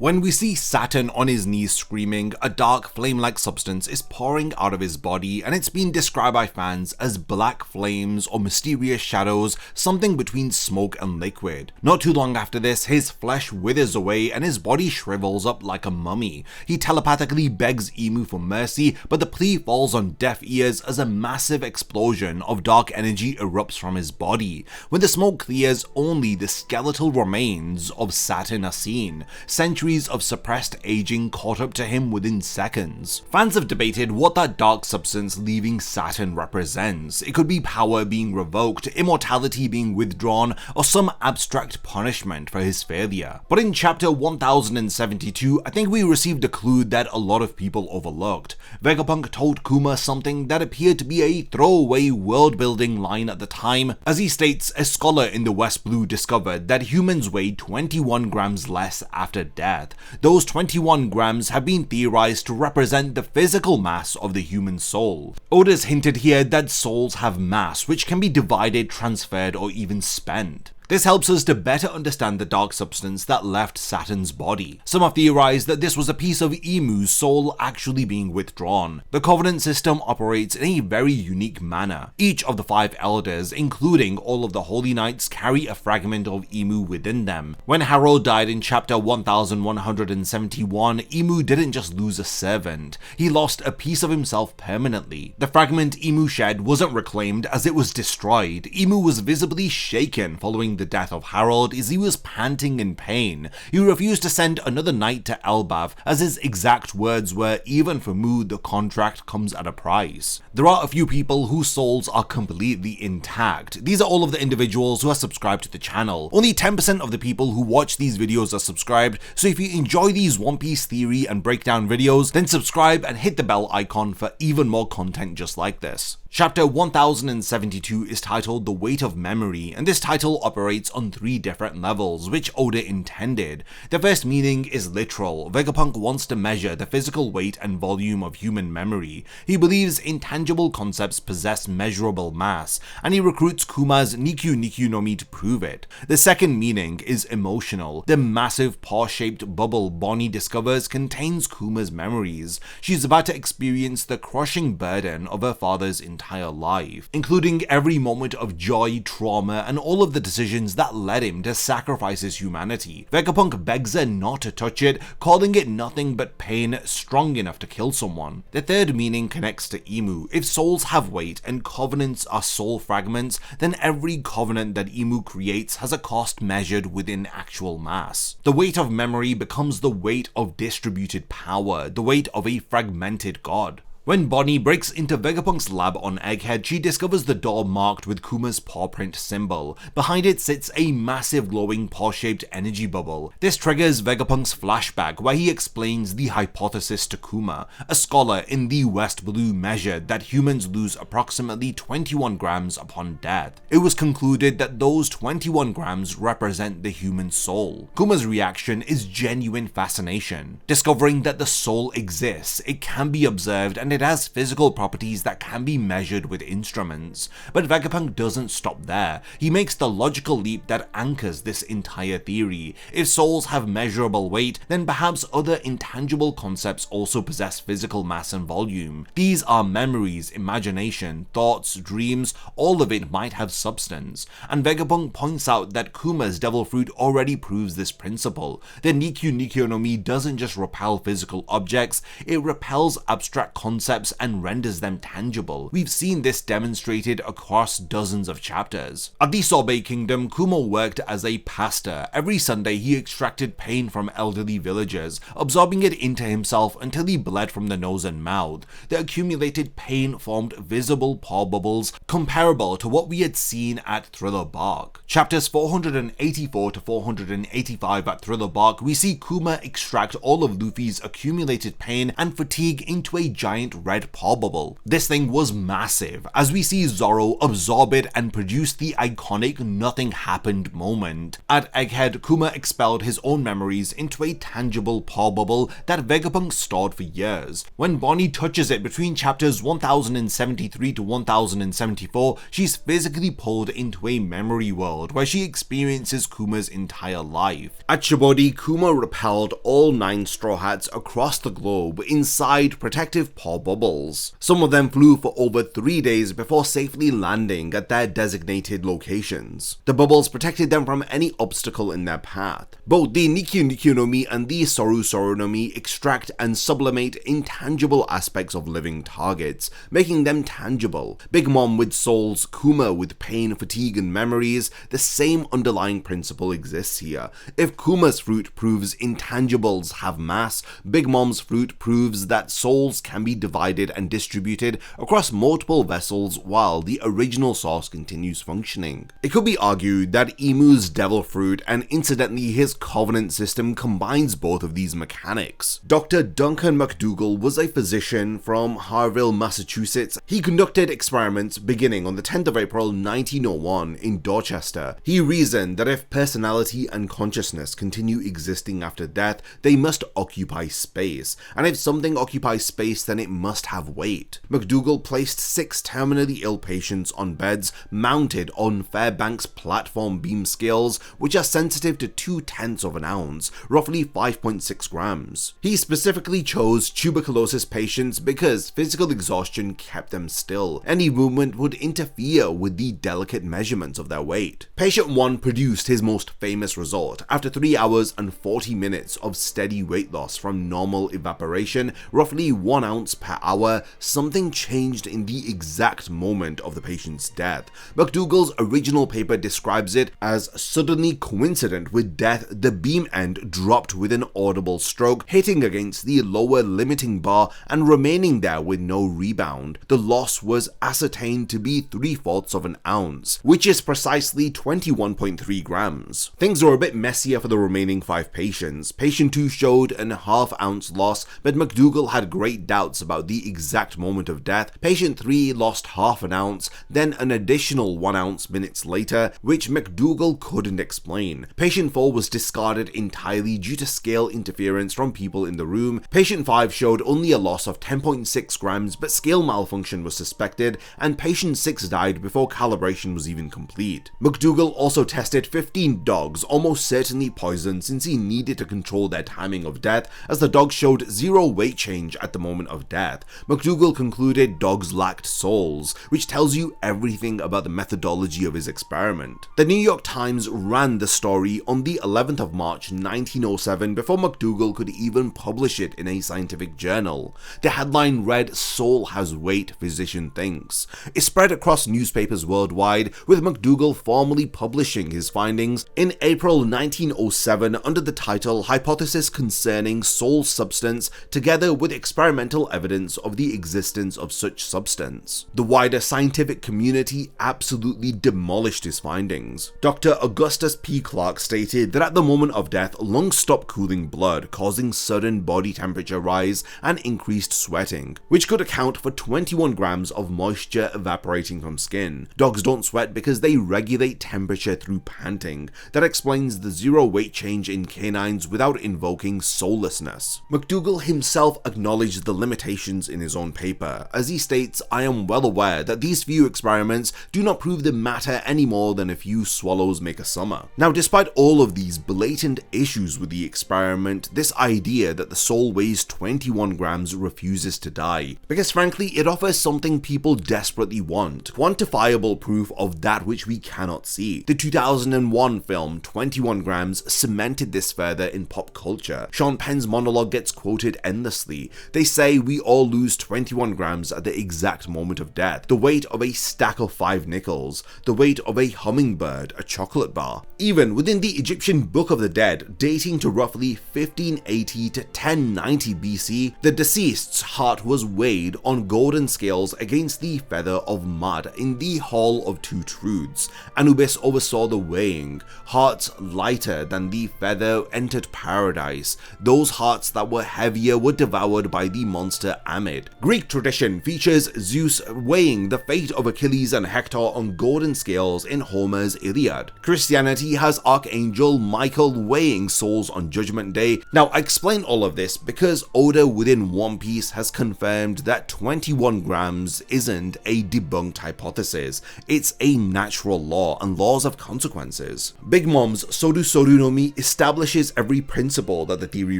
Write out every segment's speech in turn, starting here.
When we see Saturn on his knees screaming, a dark flame-like substance is pouring out of his body, and it's been described by fans as black flames or mysterious shadows, something between smoke and liquid. Not too long after this, his flesh withers away and his body shrivels up like a mummy. He telepathically begs Imu for mercy, but the plea falls on deaf ears as a massive explosion of dark energy erupts from his body. When the smoke clears, only the skeletal remains of Saturn are seen. Centuries of suppressed aging caught up to him within seconds. Fans have debated what that dark substance leaving Saturn represents. It could be power being revoked, immortality being withdrawn, or some abstract punishment for his failure. But in chapter 1072, I think we received a clue that a lot of people overlooked. Vegapunk told Kuma something that appeared to be a throwaway world-building line at the time. As he states, a scholar in the West Blue discovered that humans weigh 21 grams less after death. Those 21 grams have been theorized to represent the physical mass of the human soul. Oda's hinted here that souls have mass, which can be divided, transferred, or even spent. This helps us to better understand the dark substance that left Saturn's body. Some have theorized that this was a piece of Imu's soul actually being withdrawn. The Covenant system operates in a very unique manner. Each of the 5 elders, including all of the Holy Knights, carry a fragment of Imu within them. When Harold died in chapter 1171, Imu didn't just lose a servant, he lost a piece of himself permanently. The fragment Imu shed wasn't reclaimed as it was destroyed. Imu was visibly shaken following the death of Harold as he was panting in pain. He refused to send another knight to Elbaf, as his exact words were, "Even for Mu, the contract comes at a price." There are a few people whose souls are completely intact. These are all of the individuals who are subscribed to the channel. Only 10% of the people who watch these videos are subscribed, so if you enjoy these One Piece theory and breakdown videos, then subscribe and hit the bell icon for even more content just like this. Chapter 1072 is titled The Weight of Memory, and this title operates on 3 different levels, which Oda intended. The first meaning is literal. Vegapunk wants to measure the physical weight and volume of human memory. He believes intangible concepts possess measurable mass, and he recruits Kuma's Nikyu no Mi to prove it. The second meaning is emotional. The massive paw-shaped bubble Bonnie discovers contains Kuma's memories. She's about to experience the crushing burden of her father's entire life, including every moment of joy, trauma, and all of the decisions that led him to sacrifice his humanity. Vegapunk begs her not to touch it, calling it nothing but pain strong enough to kill someone. The third meaning connects to Imu. If souls have weight and covenants are soul fragments, then every covenant that Imu creates has a cost measured within actual mass. The weight of memory becomes the weight of distributed power, the weight of a fragmented god. When Bonnie breaks into Vegapunk's lab on Egghead, she discovers the door marked with Kuma's paw print symbol. Behind it sits a massive glowing paw-shaped energy bubble. This triggers Vegapunk's flashback where he explains the hypothesis to Kuma. A scholar in the West Blue measured that humans lose approximately 21 grams upon death. It was concluded that those 21 grams represent the human soul. Kuma's reaction is genuine fascination. Discovering that the soul exists, it can be observed, and it has physical properties that can be measured with instruments. But Vegapunk doesn't stop there. He makes the logical leap that anchors this entire theory. If souls have measurable weight, then perhaps other intangible concepts also possess physical mass and volume. These are memories, imagination, thoughts, dreams, all of it might have substance. And Vegapunk points out that Kuma's devil fruit already proves this principle. The Nikyu no Mi doesn't just repel physical objects, it repels abstract concepts and renders them tangible. We've seen this demonstrated across dozens of chapters. At the Sorbet Kingdom, Kuma worked as a pastor. Every Sunday he extracted pain from elderly villagers, absorbing it into himself until he bled from the nose and mouth. The accumulated pain formed visible paw bubbles comparable to what we had seen at Thriller Bark. Chapters 484 to 485 at Thriller Bark, we see Kuma extract all of Luffy's accumulated pain and fatigue into a giant giant red paw bubble. This thing was massive, as we see Zoro absorb it and produce the iconic nothing happened moment. At Egghead, Kuma expelled his own memories into a tangible paw bubble that Vegapunk stored for years. When Bonnie touches it between chapters 1073 to 1074, she's physically pulled into a memory world where she experiences Kuma's entire life. At Shibodi, Kuma repelled all 9 Straw Hats across the globe inside protective paw bubbles. Some of them flew for over 3 days before safely landing at their designated locations. The bubbles protected them from any obstacle in their path. Both the Nikyu Nikyu no Mi and the Soru Soru no Mi extract and sublimate intangible aspects of living targets, making them tangible. Big Mom with souls, Kuma with pain, fatigue and memories, the same underlying principle exists here. If Kuma's fruit proves intangibles have mass, Big Mom's fruit proves that souls can be divided and distributed across multiple vessels while the original source continues functioning. It could be argued that Imu's devil fruit and incidentally his covenant system combines both of these mechanics. Dr. Duncan McDougall was a physician from Harville, Massachusetts. He conducted experiments beginning on the 10th of April 1901 in Dorchester. He reasoned that if personality and consciousness continue existing after death, they must occupy space, and if something occupies space, then it must have weight. McDougall placed 6 terminally ill patients on beds mounted on Fairbanks platform beam scales, which are sensitive to 0.2 of an ounce, roughly 5.6 grams. He specifically chose tuberculosis patients because physical exhaustion kept them still. Any movement would interfere with the delicate measurements of their weight. Patient 1 produced his most famous result. After 3 hours and 40 minutes of steady weight loss from normal evaporation, roughly 1 ounce per hour, something changed in the exact moment of the patient's death. McDougall's original paper describes it as suddenly coincident with death, the beam end dropped with an audible stroke, hitting against the lower limiting bar and remaining there with no rebound. The loss was ascertained to be 3/4 of an ounce, which is precisely 21.3 grams. Things were a bit messier for the remaining 5 patients. Patient 2 showed an ½ ounce loss, but McDougall had great doubts about the exact moment of death. Patient 3 lost ½ an ounce, then an additional 1 ounce minutes later, which McDougall couldn't explain. Patient 4 was discarded entirely due to scale interference from people in the room. Patient 5 showed only a loss of 10.6 grams, but scale malfunction was suspected, and patient 6 died before calibration was even complete. McDougall also tested 15 dogs, almost certainly poisoned since he needed to control their timing of death, as the dogs showed 0 weight change at the moment of death. McDougall concluded dogs lacked souls, which tells you everything about the methodology of his experiment. The New York Times ran the story on the 11th of March 1907 before McDougall could even publish it in a scientific journal. The headline read, "Soul has weight, physician thinks." It spread across newspapers worldwide, with McDougall formally publishing his findings in April 1907 under the title Hypothesis Concerning Soul Substance, together with experimental evidence of the existence of such substance. The wider scientific community absolutely demolished his findings. Dr. Augustus P. Clarke stated that at the moment of death, lungs stop cooling blood, causing sudden body temperature rise and increased sweating, which could account for 21 grams of moisture evaporating from skin. Dogs don't sweat because they regulate temperature through panting. That explains the 0 weight change in canines without invoking soullessness. McDougall himself acknowledged the limitations in his own paper. As he states, "I am well aware that these few experiments do not prove the matter any more than a few swallows make a summer." Now, despite all of these blatant issues with the experiment, this idea that the soul weighs 21 grams refuses to die, because frankly it offers something people desperately want: quantifiable proof of that which we cannot see. The 2001 film 21 Grams cemented this further in pop culture. Sean Penn's monologue gets quoted endlessly. They say we all lose 21 grams at the exact moment of death, the weight of a stack of 5 nickels, the weight of a hummingbird, a chocolate bar. Even within the Egyptian Book of the Dead, dating to roughly 1580 to 1090 BC, the deceased's heart was weighed on golden scales against the feather of mud in the Hall of Two Truths. Anubis oversaw the weighing. Hearts lighter than the feather entered paradise. Those hearts that were heavier were devoured by the monster her Amid. Greek tradition features Zeus weighing the fate of Achilles and Hector on golden scales in Homer's Iliad. Christianity has Archangel Michael weighing souls on Judgment Day. Now, I explain all of this because Oda within One Piece has confirmed that 21 grams isn't a debunked hypothesis. It's a natural law and laws of consequences. Big Mom's Soru Soru no Mi establishes every principle that the theory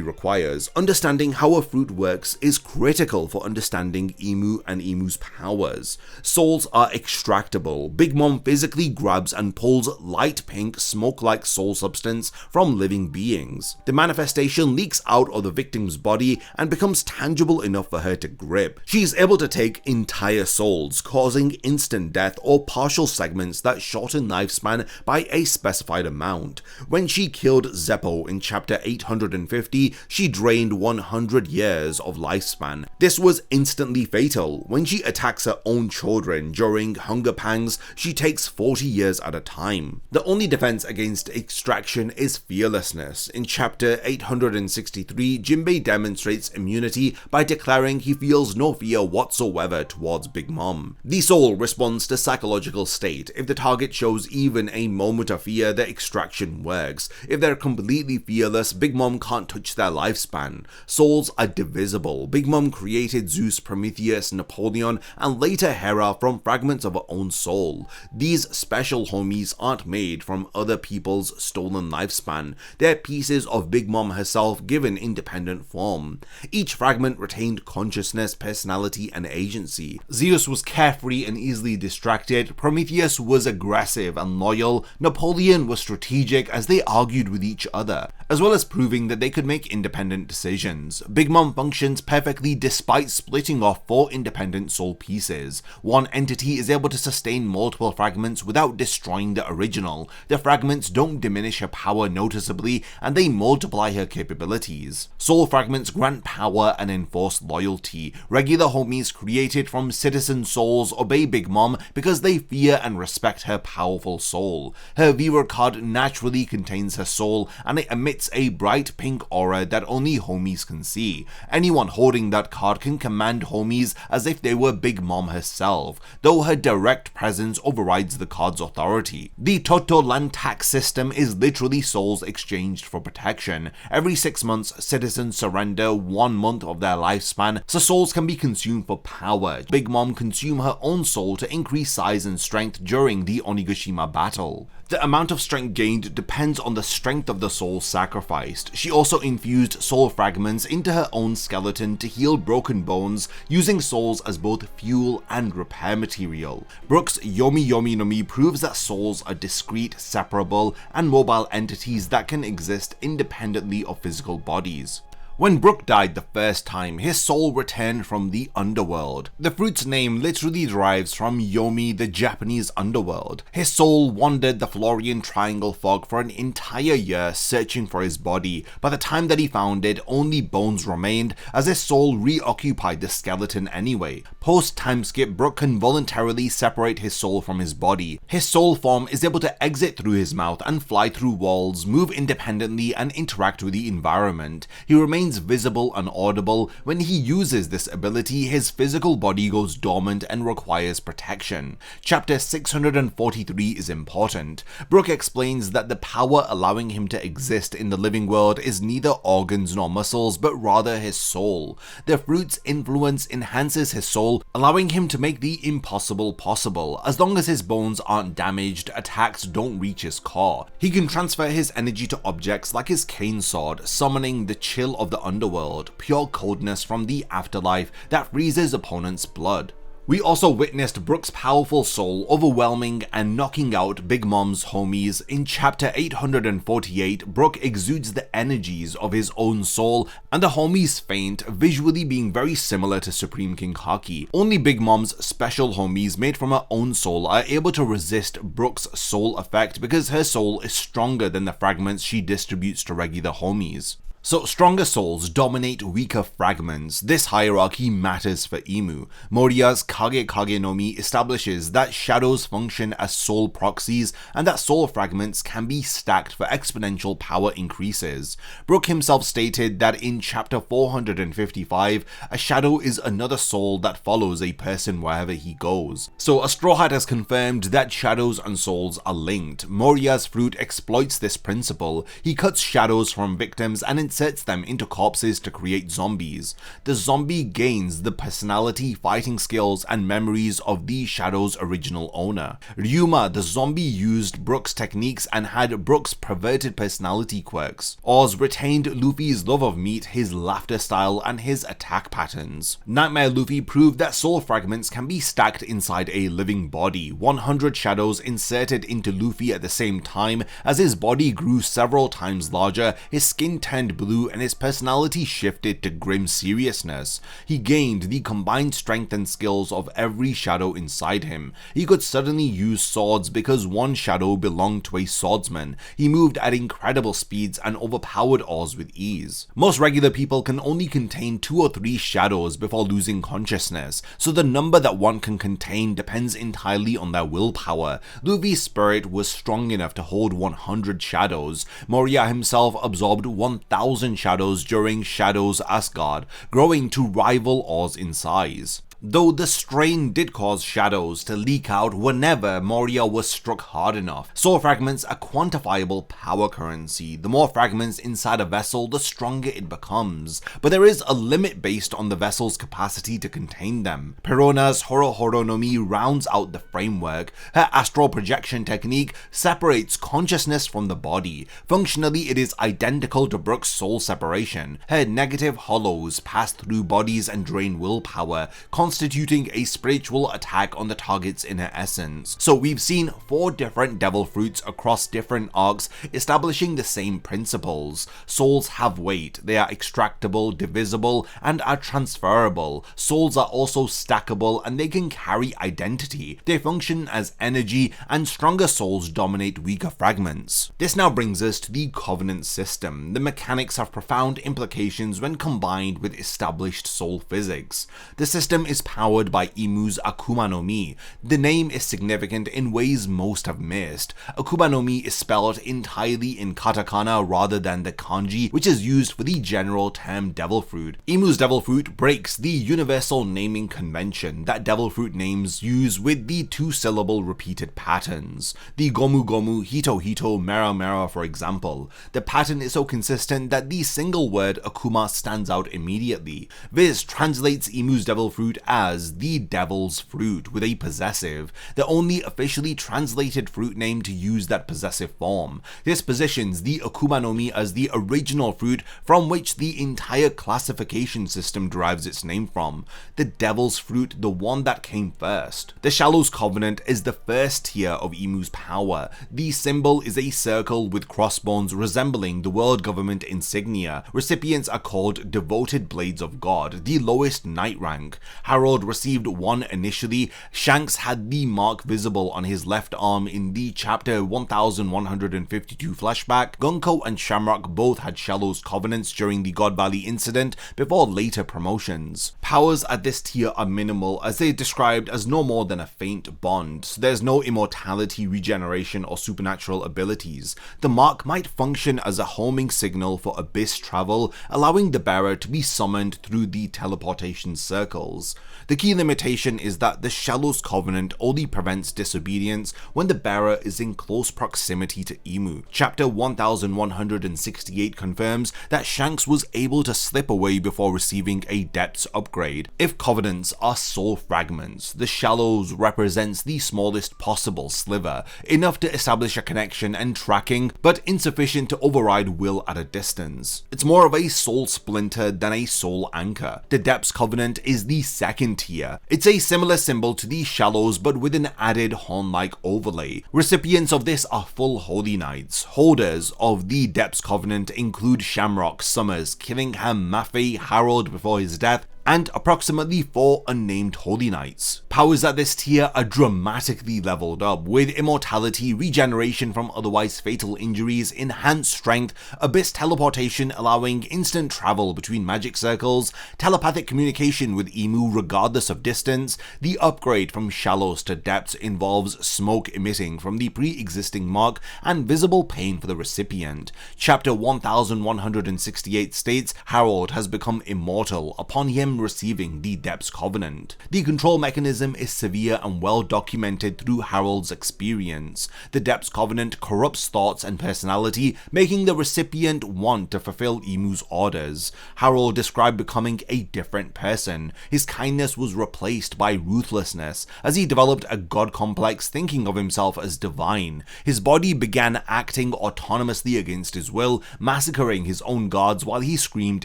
requires. Understanding how a fruit works is critical for understanding Imu and Imu's powers. Souls are extractable. Big Mom physically grabs and pulls light pink smoke-like soul substance from living beings. The manifestation leaks out of the victim's body and becomes tangible enough for her to grip. She is able to take entire souls, causing instant death or partial segments that shorten lifespan by a specified amount. When she killed Zeppo in chapter 850, she drained 100 years of lifespan. This was instantly fatal. When she attacks her own children during hunger pangs, she takes 40 years at a time. The only defense against extraction is fearlessness. In chapter 863, Jinbei demonstrates immunity by declaring he feels no fear whatsoever towards Big Mom. The soul responds to psychological state. If the target shows even a moment of fear, the extraction works. If they're completely fearless, Big Mom can't touch their lifespan. Souls are divisible. Big Mom created Zeus, Prometheus, Napoleon, and later Hera from fragments of her own soul. These special homies aren't made from other people's stolen lifespan. They're pieces of Big Mom herself given independent form. Each fragment retained consciousness, personality, and agency. Zeus was carefree and easily distracted. Prometheus was aggressive and loyal. Napoleon was strategic as they argued with each other, as well as proving that they could make independent decisions. Big Mom functions perfectly despite splitting off 4 independent soul pieces. One entity is able to sustain multiple fragments without destroying the original. The fragments don't diminish her power noticeably, and they multiply her capabilities. Soul fragments grant power and enforce loyalty. Regular homies created from citizen souls obey Big Mom because they fear and respect her powerful soul. Her viewer card naturally contains her soul, and it emits a bright pink aura that only homies can see. Anyone holding that card can command homies as if they were Big Mom herself, though her direct presence overrides the card's authority. The Toto land tax system is literally souls exchanged for protection. Every 6 months, citizens surrender 1 month of their lifespan, so souls can be consumed for power. Big Mom consumed her own soul to increase size and strength during the Onigashima battle. The amount of strength gained depends on the strength of the soul sacrificed. She also infused soul fragments into her own skeleton to heal broken bones, using souls as both fuel and repair material. Brook's Yomi Yomi no Mi proves that souls are discrete, separable, and mobile entities that can exist independently of physical bodies. When Brook died the first time, his soul returned from the underworld. The fruit's name literally derives from Yomi, the Japanese underworld. His soul wandered the Florian Triangle fog for an entire year searching for his body. By the time that he found it, only bones remained, as his soul reoccupied the skeleton anyway. Post-time skip, Brook can voluntarily separate his soul from his body. His soul form is able to exit through his mouth and fly through walls, move independently, and interact with the environment. He remains visible and audible. When he uses this ability, his physical body goes dormant and requires protection. Chapter 643 is important. Brook explains that the power allowing him to exist in the living world is neither organs nor muscles, but rather his soul. The fruit's influence enhances his soul, allowing him to make the impossible possible. As long as his bones aren't damaged, attacks don't reach his core. He can transfer his energy to objects like his cane sword, summoning the chill of the underworld, pure coldness from the afterlife that freezes opponents' blood. We also witnessed Brook's powerful soul overwhelming and knocking out Big Mom's homies. In chapter 848, Brook exudes the energies of his own soul, and the homies faint, visually being very similar to Supreme King Haki. Only Big Mom's special homies made from her own soul are able to resist Brook's soul effect because her soul is stronger than the fragments she distributes to regular homies. So stronger souls dominate weaker fragments. This hierarchy matters for Imu. Moriya's Kage Kage no Mi establishes that shadows function as soul proxies and that soul fragments can be stacked for exponential power increases. Brook himself stated that in chapter 455, a shadow is another soul that follows a person wherever he goes. So a Straw Hat has confirmed that shadows and souls are linked. Moriya's fruit exploits this principle. He cuts shadows from victims and inserts them into corpses to create zombies. The zombie gains the personality, fighting skills, and memories of the shadow's original owner. Ryuma, the zombie, used Brook's techniques and had Brook's perverted personality quirks. Oz retained Luffy's love of meat, his laughter style, and his attack patterns. Nightmare Luffy proved that soul fragments can be stacked inside a living body. 100 shadows inserted into Luffy at the same time. As his body grew several times larger, his skin turned blue and his personality shifted to grim seriousness. He gained the combined strength and skills of every shadow inside him. He could suddenly use swords because one shadow belonged to a swordsman. He moved at incredible speeds and overpowered Oz with ease. Most regular people can only contain 2 or 3 shadows before losing consciousness, so the number that one can contain depends entirely on their willpower. Luffy's spirit was strong enough to hold 100 shadows. Moriya himself absorbed 1000 shadows during Shadow's Asgard, growing to rival Oz in size. Though the strain did cause shadows to leak out whenever Moriya was struck hard enough. Soul fragments are quantifiable power currency. The more fragments inside a vessel, the stronger it becomes, but there is a limit based on the vessel's capacity to contain them. Perona's Horo Horo no Mi rounds out the framework. Her astral projection technique separates consciousness from the body. Functionally, it is identical to Brook's soul separation. Her negative hollows pass through bodies and drain willpower, constituting a spiritual attack on the target's inner essence. So we've seen 4 different devil fruits across different arcs, establishing the same principles. Souls have weight, they are extractable, divisible, and are transferable. Souls are also stackable and they can carry identity. They function as energy, and stronger souls dominate weaker fragments. This now brings us to the Covenant system. The mechanics have profound implications when combined with established soul physics. The system is powered by Imu's Akuma no Mi. The name is significant in ways most have missed. Akuma no Mi is spelled entirely in katakana rather than the kanji, which is used for the general term devil fruit. Imu's devil fruit breaks the universal naming convention that devil fruit names use with the 2-syllable repeated patterns. The Gomu Gomu, Hito Hito, Mera Mera, for example. The pattern is so consistent that the single word Akuma stands out immediately. This translates Imu's devil fruit as the devil's fruit with a possessive, the only officially translated fruit name to use that possessive form. This positions the Akuma no Mi as the original fruit from which the entire classification system derives its name from. The devil's fruit, the one that came first. The Shallow's Covenant is the first tier of Imu's power. The symbol is a circle with crossbones resembling the world government insignia. Recipients are called Devoted Blades of God, the lowest knight rank. Harold received one initially. Shanks had the mark visible on his left arm in the chapter 1152 flashback. Gunko and Shamrock both had Shallow's Covenants during the God Valley incident before later promotions. Powers at this tier are minimal, as they are described as no more than a faint bond, so there's no immortality, regeneration, or supernatural abilities. The mark might function as a homing signal for abyss travel, allowing the bearer to be summoned through the teleportation circles. The key limitation is that the Shallow's Covenant only prevents disobedience when the bearer is in close proximity to Imu. Chapter 1168 confirms that Shanks was able to slip away before receiving a Depths upgrade. If Covenants are soul fragments, the Shallows represents the smallest possible sliver, enough to establish a connection and tracking, but insufficient to override will at a distance. It's more of a soul splinter than a soul anchor. The Depths Covenant is the second tier. It's a similar symbol to the Shallows but with an added horn-like overlay. Recipients of this are full Holy Knights. Holders of the Depths Covenant include Shamrock, Summers, Killingham, Maffei, Harold before his death, and approximately 4 unnamed Holy Knights. Powers at this tier are dramatically leveled up, with immortality, regeneration from otherwise fatal injuries, enhanced strength, abyss teleportation allowing instant travel between magic circles, telepathic communication with Imu regardless of distance. The upgrade from shallows to depths involves smoke emitting from the pre-existing mark and visible pain for the recipient. Chapter 1168 states Harold has become immortal upon him receiving the Depths Covenant. The control mechanism is severe and well documented through Harold's experience. The Depths Covenant corrupts thoughts and personality, making the recipient want to fulfill Imu's orders. Harold described becoming a different person. His kindness was replaced by ruthlessness, as he developed a god complex thinking of himself as divine. His body began acting autonomously against his will, massacring his own gods while he screamed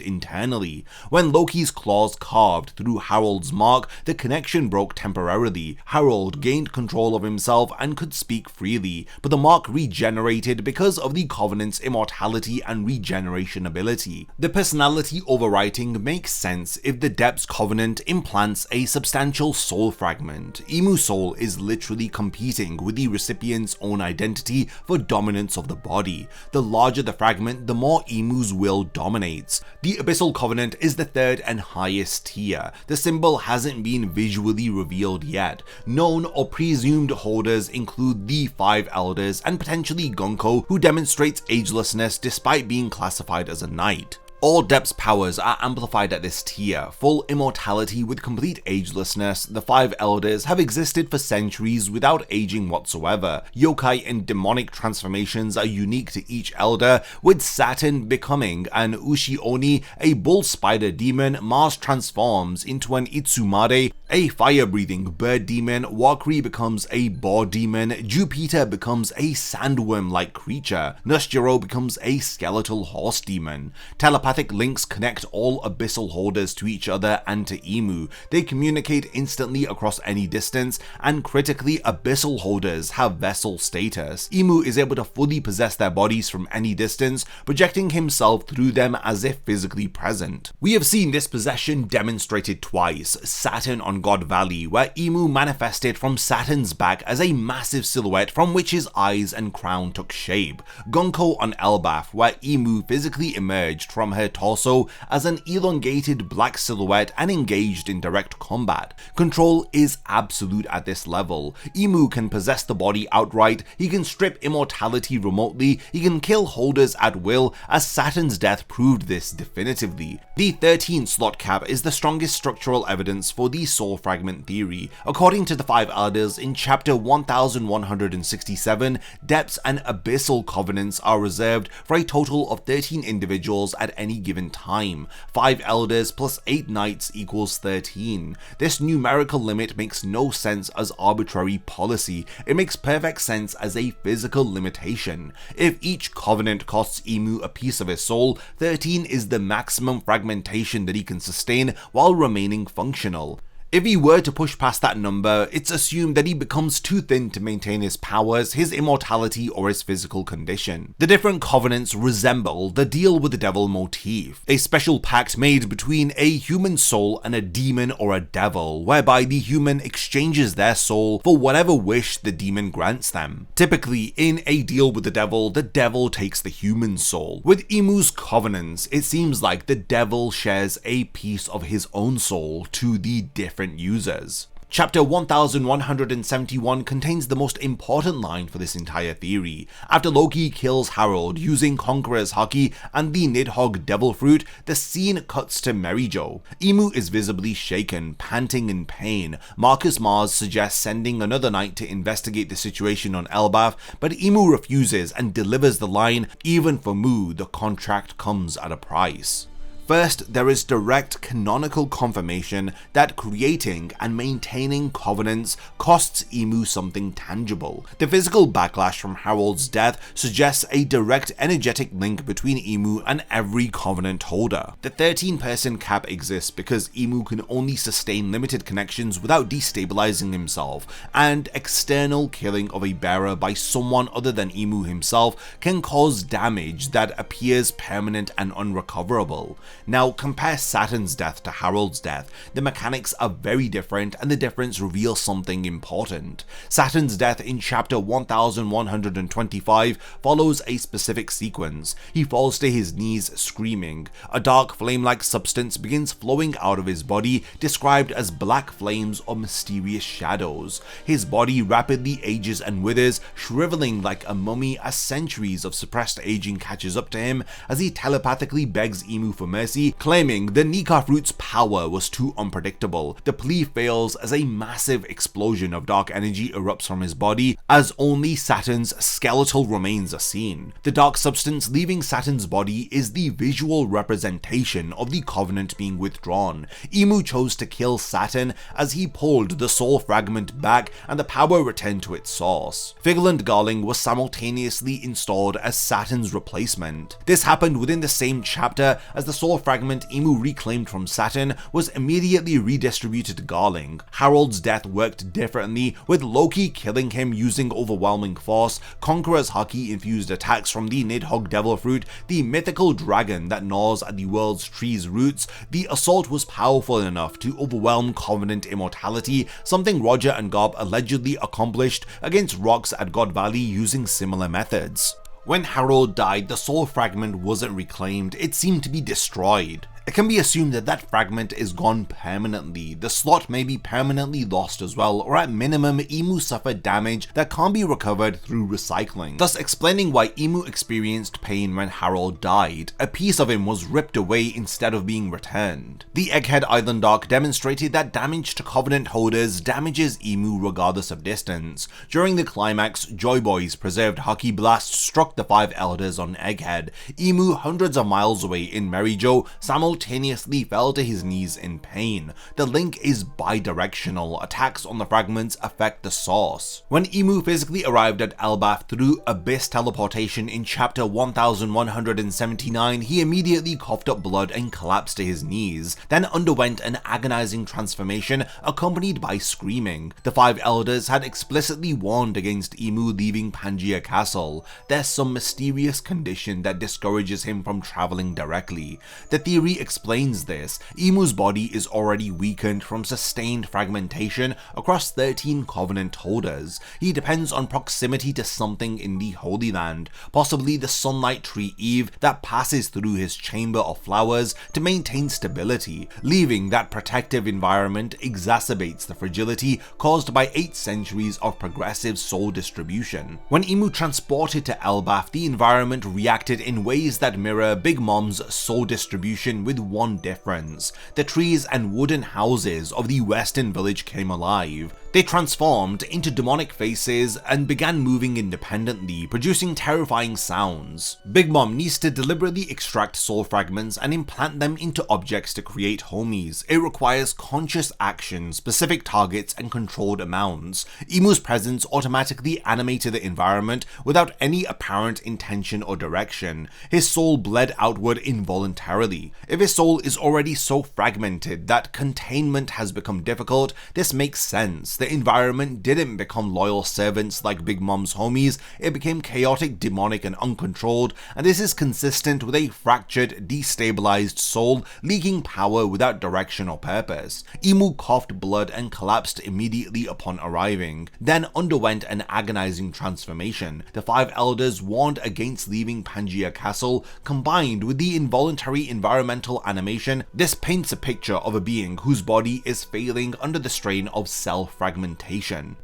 internally. When Loki's claws carved through Harold's mark, the connection broke temporarily. Harold gained control of himself and could speak freely, but the mark regenerated because of the Covenant's immortality and regeneration ability. The personality overwriting makes sense if the Depths Covenant implants a substantial soul fragment. Imu's soul is literally competing with the recipient's own identity for dominance of the body. The larger the fragment, the more Imu's will dominates. The Abyssal Covenant is the third and highest tier. The symbol hasn't been visually revealed yet. Known or presumed holders include the 5 Elders and potentially Gunko, who demonstrates agelessness despite being classified as a knight. All Depths powers are amplified at this tier. Full immortality with complete agelessness, the 5 Elders have existed for centuries without aging whatsoever. Yokai and demonic transformations are unique to each Elder, with Saturn becoming an Ushi Oni, a bull spider demon. Mars transforms into an Itsumare, a fire-breathing bird demon. Wakri becomes a boar demon. Jupiter becomes a sandworm-like creature. Nushjiro becomes a skeletal horse demon. Telepathic links connect all abyssal holders to each other and to Imu. They communicate instantly across any distance, and critically, abyssal holders have vessel status. Imu is able to fully possess their bodies from any distance, projecting himself through them as if physically present. We have seen this possession demonstrated twice: Saturn on God Valley, where Imu manifested from Saturn's back as a massive silhouette from which his eyes and crown took shape; Gunko on Elbaf, where Imu physically emerged from her torso as an elongated black silhouette and engaged in direct combat. Control is absolute at this level. Imu can possess the body outright, he can strip immortality remotely, he can kill holders at will, as Saturn's death proved this definitively. The 13 slot cap is the strongest structural evidence for the soul fragment theory. According to the 5 Elders in chapter 1167, Depths and Abyssal Covenants are reserved for a total of 13 individuals at any given time. 5 Elders plus 8 Knights equals 13. This numerical limit makes no sense as arbitrary policy, it makes perfect sense as a physical limitation. If each Covenant costs Imu a piece of his soul, 13 is the maximum fragmentation that he can sustain while remaining functional. If he were to push past that number, it's assumed that he becomes too thin to maintain his powers, his immortality, or his physical condition. The different covenants resemble the deal with the devil motif, a special pact made between a human soul and a demon or a devil, whereby the human exchanges their soul for whatever wish the demon grants them. Typically, in a deal with the devil takes the human soul. With Imu's covenants, it seems like the devil shares a piece of his own soul to the different users. Chapter 1171 contains the most important line for this entire theory. After Loki kills Harold using Conqueror's Haki and the Nidhogg Devil Fruit, the scene cuts to Merijo. Imu is visibly shaken, panting in pain. Marcus Mars suggests sending another knight to investigate the situation on Elbaf, but Imu refuses and delivers the line, "Even for Mu, the contract comes at a price." First, there is direct canonical confirmation that creating and maintaining covenants costs Imu something tangible. The physical backlash from Harold's death suggests a direct energetic link between Imu and every covenant holder. The 13-person cap exists because Imu can only sustain limited connections without destabilizing himself, and external killing of a bearer by someone other than Imu himself can cause damage that appears permanent and unrecoverable. Now compare Saturn's death to Harold's death. The mechanics are very different, and the difference reveals something important. Saturn's death in chapter 1125 follows a specific sequence. He falls to his knees screaming. A dark flame-like substance begins flowing out of his body, described as black flames or mysterious shadows. His body rapidly ages and withers, shriveling like a mummy as centuries of suppressed aging catches up to him as he telepathically begs Imu for mercy, claiming the Nika fruit's power was too unpredictable. The plea fails as a massive explosion of dark energy erupts from his body as only Saturn's skeletal remains are seen. The dark substance leaving Saturn's body is the visual representation of the Covenant being withdrawn. Imu chose to kill Saturn as he pulled the soul fragment back and the power returned to its source. Figland Garling was simultaneously installed as Saturn's replacement. This happened within the same chapter as the soul fragment Imu reclaimed from Saturn was immediately redistributed to Garling. Harold's death worked differently, with Loki killing him using overwhelming force, Conqueror's Haki infused attacks from the Nidhogg Devil Fruit, the mythical dragon that gnaws at the world's tree's roots. The assault was powerful enough to overwhelm Covenant immortality, something Roger and Garb allegedly accomplished against rocks at God Valley using similar methods. When Harold died, the soul fragment wasn't reclaimed, it seemed to be destroyed. It can be assumed that that fragment is gone permanently. The slot may be permanently lost as well, or at minimum, Imu suffered damage that can't be recovered through recycling, thus explaining why Imu experienced pain when Harold died. A piece of him was ripped away instead of being returned. The Egghead Island arc demonstrated that damage to Covenant holders damages Imu regardless of distance. During the climax, Joy Boy's preserved Haki Blast struck the 5 elders on Egghead. Imu, hundreds of miles away in Merijo, simultaneously fell to his knees in pain. The link is bidirectional. Attacks on the fragments affect the source. When Imu physically arrived at Elbaf through Abyss teleportation in chapter 1179, he immediately coughed up blood and collapsed to his knees, then underwent an agonizing transformation accompanied by screaming. The 5 elders had explicitly warned against Imu leaving Pangaea Castle. There's some mysterious condition that discourages him from traveling directly. The theory explains this. Imu's body is already weakened from sustained fragmentation across 13 Covenant holders. He depends on proximity to something in the Holy Land, possibly the Sunlight Tree Eve that passes through his chamber of flowers to maintain stability. Leaving that protective environment exacerbates the fragility caused by 8 centuries of progressive soul distribution. When Imu transported to Elbaf, the environment reacted in ways that mirror Big Mom's soul distribution, with one difference. The trees and wooden houses of the western village came alive. They transformed into demonic faces and began moving independently, producing terrifying sounds. Big Mom needs to deliberately extract soul fragments and implant them into objects to create homies. It requires conscious action, specific targets, and controlled amounts. Imu's presence automatically animated the environment without any apparent intention or direction. His soul bled outward involuntarily. If his soul is already so fragmented that containment has become difficult, this makes sense. The environment didn't become loyal servants like Big Mom's homies, it became chaotic, demonic, and uncontrolled, and this is consistent with a fractured, destabilized soul leaking power without direction or purpose. Imu coughed blood and collapsed immediately upon arriving, then underwent an agonizing transformation. The 5 elders warned against leaving Pangaea Castle. Combined with the involuntary environmental animation, this paints a picture of a being whose body is failing under the strain of self-fragmentation.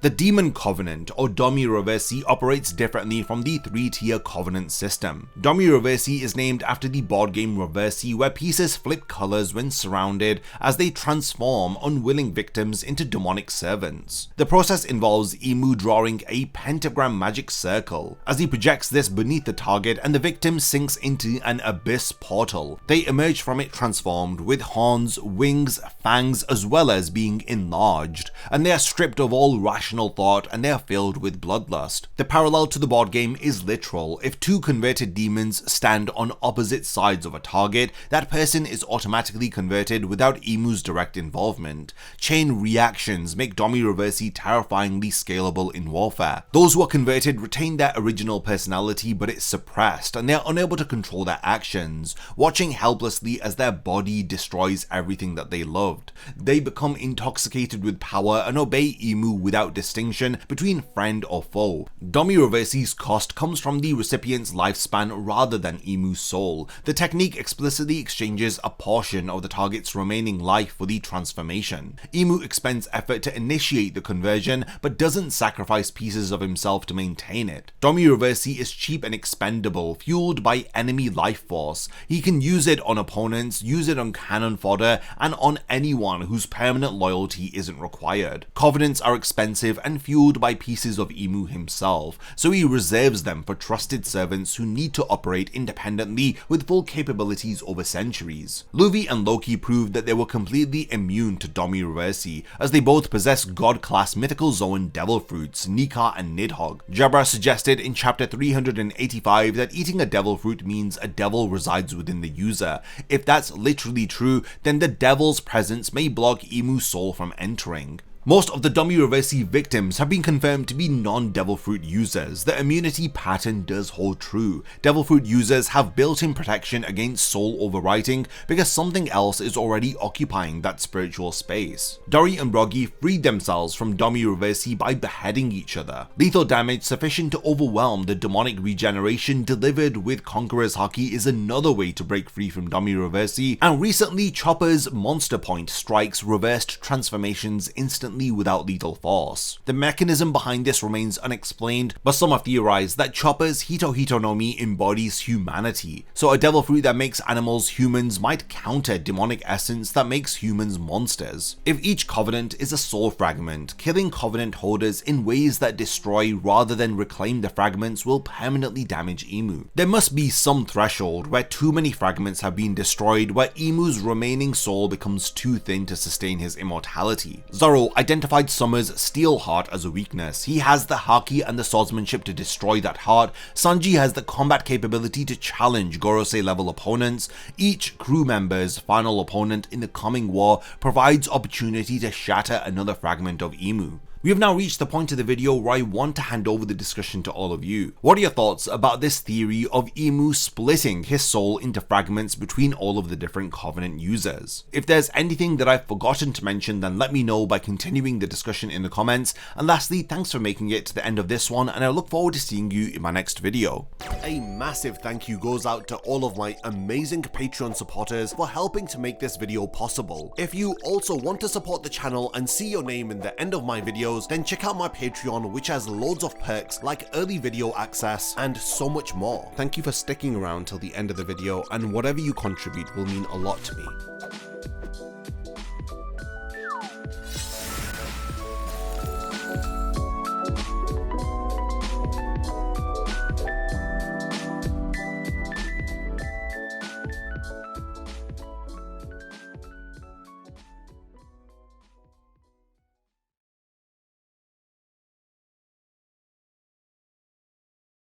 The Demon Covenant, or Domi Reversi, operates differently from the 3-tier Covenant system. Domi Reversi is named after the board game Reversi, where pieces flip colors when surrounded as they transform unwilling victims into demonic servants. The process involves Imu drawing a pentagram magic circle. As he projects this beneath the target and the victim sinks into an abyss portal, they emerge from it transformed with horns, wings, fangs, as well as being enlarged, and they are stripped of all rational thought and they are filled with bloodlust. The parallel to the board game is literal. If 2 converted demons stand on opposite sides of a target, that person is automatically converted without Imu's direct involvement. Chain reactions make Domi Reversi terrifyingly scalable in warfare. Those who are converted retain their original personality, but it's suppressed and they are unable to control their actions. Watching helplessly as as their body destroys everything that they loved. They become intoxicated with power and obey Imu without distinction between friend or foe. Domi Reversi's cost comes from the recipient's lifespan rather than Imu's soul. The technique explicitly exchanges a portion of the target's remaining life for the transformation. Imu expends effort to initiate the conversion, but doesn't sacrifice pieces of himself to maintain it. Domi Reversi is cheap and expendable, fueled by enemy life force. He can use it on opponents, use it on cannon fodder, and on anyone whose permanent loyalty isn't required. Covenants are expensive and fueled by pieces of Imu himself, so he reserves them for trusted servants who need to operate independently with full capabilities over centuries. Luffy and Loki proved that they were completely immune to Domi Reversi, as they both possess god-class mythical zone devil fruits, Nika and Nidhogg. Jabra suggested in chapter 385 that eating a devil fruit means a devil resides within the user. If that's literally true, then the devil's presence may block Imu's soul from entering. Most of the Domi Reversi victims have been confirmed to be non-Devil Fruit users. The immunity pattern does hold true. Devil Fruit users have built-in protection against soul overwriting because something else is already occupying that spiritual space. Dory and Broggy freed themselves from Domi Reversi by beheading each other. Lethal damage sufficient to overwhelm the demonic regeneration delivered with Conqueror's Haki is another way to break free from Domi Reversi, and recently Chopper's Monster Point strikes reversed transformations instantly without lethal force. The mechanism behind this remains unexplained, but some have theorized that Chopper's Hito Hito no Mi embodies humanity, so a devil fruit that makes animals humans might counter demonic essence that makes humans monsters. If each covenant is a soul fragment, killing covenant holders in ways that destroy rather than reclaim the fragments will permanently damage Imu. There must be some threshold where too many fragments have been destroyed, where Imu's remaining soul becomes too thin to sustain his immortality. Zoro identified Summer's steel heart as a weakness. He has the haki and the swordsmanship to destroy that heart. Sanji has the combat capability to challenge Gorosei level opponents. Each crew member's final opponent in the coming war provides opportunity to shatter another fragment of Imu. We have now reached the point of the video where I want to hand over the discussion to all of you. What are your thoughts about this theory of Imu splitting his soul into fragments between all of the different Covenant users? If there's anything that I've forgotten to mention, then let me know by continuing the discussion in the comments. And lastly, thanks for making it to the end of this one, and I look forward to seeing you in my next video. A massive thank you goes out to all of my amazing Patreon supporters for helping to make this video possible. If you also want to support the channel and see your name in the end of my video, then check out my Patreon, which has loads of perks like early video access and so much more. Thank you for sticking around till the end of the video, and whatever you contribute will mean a lot to me.